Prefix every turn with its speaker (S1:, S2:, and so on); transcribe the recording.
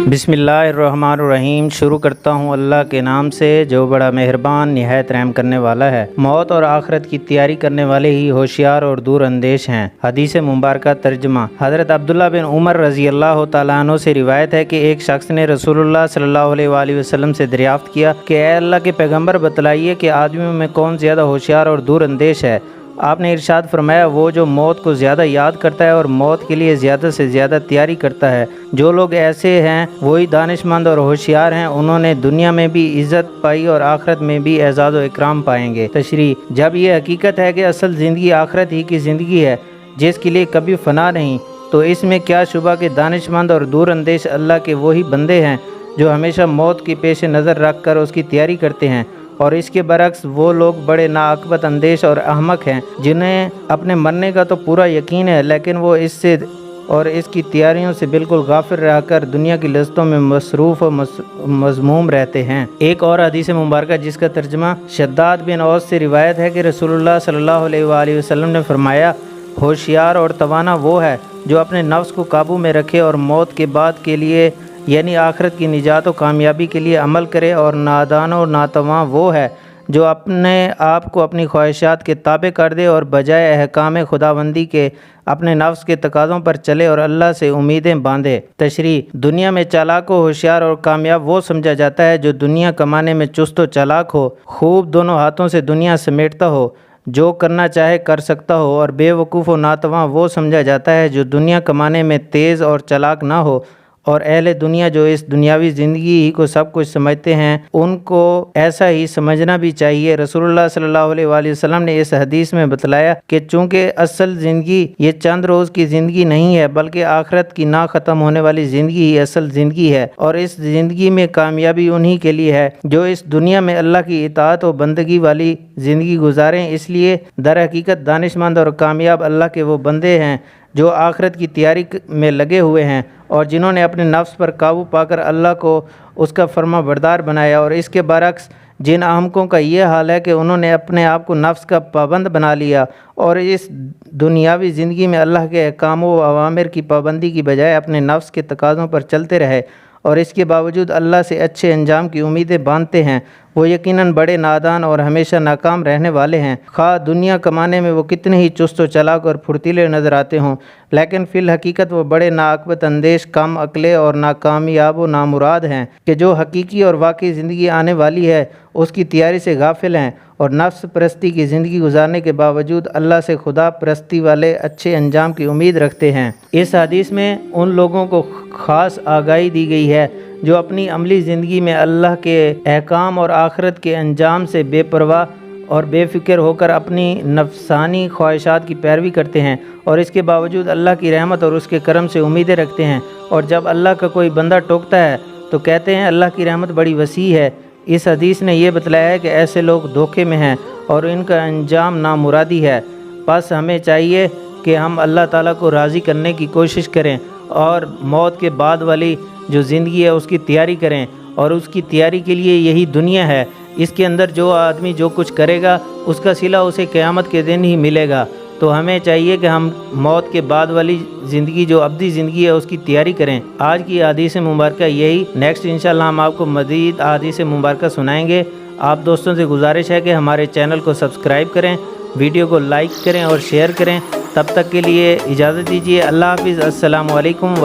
S1: बिस्मिल्लाहिर्रहमानिर्रहीम। शुरू करता हूँ अल्लाह के नाम से जो बड़ा मेहरबान निहायत रहम करने वाला है। मौत और आखिरत की तैयारी करने वाले ही होशियार और दूर अंदेश हैं। हदीस मुबारक तर्जमा। हज़रत अब्दुल्लाह बिन उमर रज़ी अल्लाह तआला अन्हु से रिवायत है कि एक शख्स ने रसूलुल्लाह सल्लल्लाहु अलैहि वसल्लम से दरियाफ्त किया कि ए अल्लाह के पैगम्बर, बतलाइए कि आदमियों में कौन ज़्यादा होशियार और दूर अंदेश है। आपने इरशाद फरमाया, वो जो मौत को ज़्यादा याद करता है और मौत के लिए ज़्यादा से ज़्यादा तैयारी करता है। जो लोग ऐसे हैं वही दानिशमंद और होशियार हैं। उन्होंने दुनिया में भी इज़्ज़त पाई और आखिरत में भी एज़ाज़ व इकराम पाएंगे। तशरीह। जब ये हकीकत है कि असल ज़िंदगी आखिरत ही की ज़िंदगी है जिसके लिए कभी फ़ना नहीं, तो इसमें क्या शुबा कि दानिशमंद और दूर अंदेश अल्लाह के वही बंदे हैं जो हमेशा मौत की पेश नज़र रख कर उसकी तैयारी करते हैं। और इसके बरक्स वो लोग बड़े नाअक्बत अंदेश और अहमक हैं जिन्हें अपने मरने का तो पूरा यकीन है, लेकिन वो इससे और इसकी तैयारियों से बिल्कुल गाफिल रहकर दुनिया की लज़्ज़तों में मसरूफ़ और मज़मूम रहते हैं। एक और हदीस मुबारक जिसका तर्जमा शद्दाद बिन औस से रिवायत है कि रसूलुल्लाह सल्लल्लाहु अलैहि वसल्लम ने फरमाया, होशियार और तवाना वो है जो अपने नफ्स को काबू में रखे और मौत के बाद के लिए यानी आखिरत की निजात और कामयाबी के लिए अमल करे, और नादान और नातवां वो है जो अपने आप को अपनी ख्वाहिशात के ताबे कर दे और बजाय अहकाम खुदाबंदी के अपने नफ्स के तकाज़ों पर चले और अल्लाह से उम्मीदें बांधे। तशरीह। दुनिया में चालाक व होशियार और कामयाब वो समझा जाता है जो दुनिया कमाने में चुस्त व चालाक हो, खूब दोनों हाथों से दुनिया समेटता हो, जो करना चाहे कर सकता हो, और बेवकूफ़ व नातवां वो समझा जाता है जो दुनिया कमाने में तेज़ और चालाक ना हो। और अहले दुनिया जो इस दुनियावी ज़िंदगी ही को सब कुछ समझते हैं, उनको ऐसा ही समझना भी चाहिए। रसूलुल्लाह सल्लल्लाहु अलैहि वसल्लम ने इस हदीस में बतलाया कि चूँकि असल ज़िंदगी ये चंद रोज़ की ज़िंदगी नहीं है, बल्कि आखिरत की ना ख़त्म होने वाली ज़िंदगी ही असल ज़िंदगी है, और इस ज़िंदगी में कामयाबी उन्हीं के लिए है जो इस दुनिया में अल्लाह की इताअत और बंदगी वाली ज़िंदगी गुजारें। इसलिए दर हकीकत दानिशमंद और कामयाब अल्लाह के वो बंदे हैं जो आखिरत की तैयारी में लगे हुए हैं और जिन्होंने अपने नफ्स पर काबू पाकर अल्लाह को उसका फर्मा बरदार बनाया। और इसके बरक्स जिन अहमकों का ये हाल है कि उन्होंने अपने आप को नफ्स का पाबंद बना लिया और इस दुनियावी ज़िंदगी में अल्लाह के अहकाम व अवामिर की पाबंदी की बजाय अपने नफ्स के तकाज़ों पर चलते रहे और इसके बावजूद अल्लाह से अच्छे अंजाम की उम्मीदें बांधते हैं, वो यकीनन बड़े नादान और हमेशा नाकाम रहने वाले हैं। खा दुनिया कमाने में वो कितने ही चुस्त व चालाक और फुर्तीले नज़र आते हों, लेकिन फ़िल हकीकत वो बड़े नाअक्बत अंदेश, कम अक्ले और नाकामयाब व नामुराद हैं कि जो हकीकी और वाकई ज़िंदगी आने वाली है उसकी तैयारी से गाफिल हैं और नफ्स परस्ती की ज़िंदगी गुजारने के बावजूद अल्लाह से खुदा परस्ती वाले अच्छे अंजाम की उम्मीद रखते हैं। इस हदीस में उन लोगों को ख़ास आगाही दी गई है जो अपनी अमली ज़िंदगी में अल्लाह के अहकाम और आखिरत के अंजाम से बेपरवाह और बेफ़िक्र होकर अपनी नफसानी ख्वाहिशात की पैरवी करते हैं और इसके बावजूद अल्लाह की रहमत और उसके करम से उम्मीदें रखते हैं। और जब अल्लाह का कोई बंदा टोकता है तो कहते हैं अल्लाह की रहमत बड़ी वसी है। इस हदीस ने यह बतलाया है कि ऐसे लोग धोखे में हैं और इनका अंजाम नामुरादी है। बस हमें चाहिए कि हम अल्लाह ताला को राज़ी करने की कोशिश करें और मौत के बाद वाली जो ज़िंदगी है उसकी तैयारी करें, और उसकी तैयारी के लिए यही दुनिया है। इसके अंदर जो आदमी जो कुछ करेगा उसका सिला उसे क़यामत के दिन ही मिलेगा। तो हमें चाहिए कि हम मौत के बाद वाली ज़िंदगी जो अब्दी ज़िंदगी है उसकी तैयारी करें। आज की हदीस मुबारक यही। नेक्स्ट इंशाल्लाह हम आपको मज़ीद हदीस मुबारक सुनाएंगे। आप दोस्तों से गुजारिश है कि हमारे चैनल को सब्सक्राइब करें, वीडियो को लाइक करें और शेयर करें। तब तक के लिए इजाज़त दीजिए। अल्लाह हाफ़िज़। अस्सलामु अलैकुम व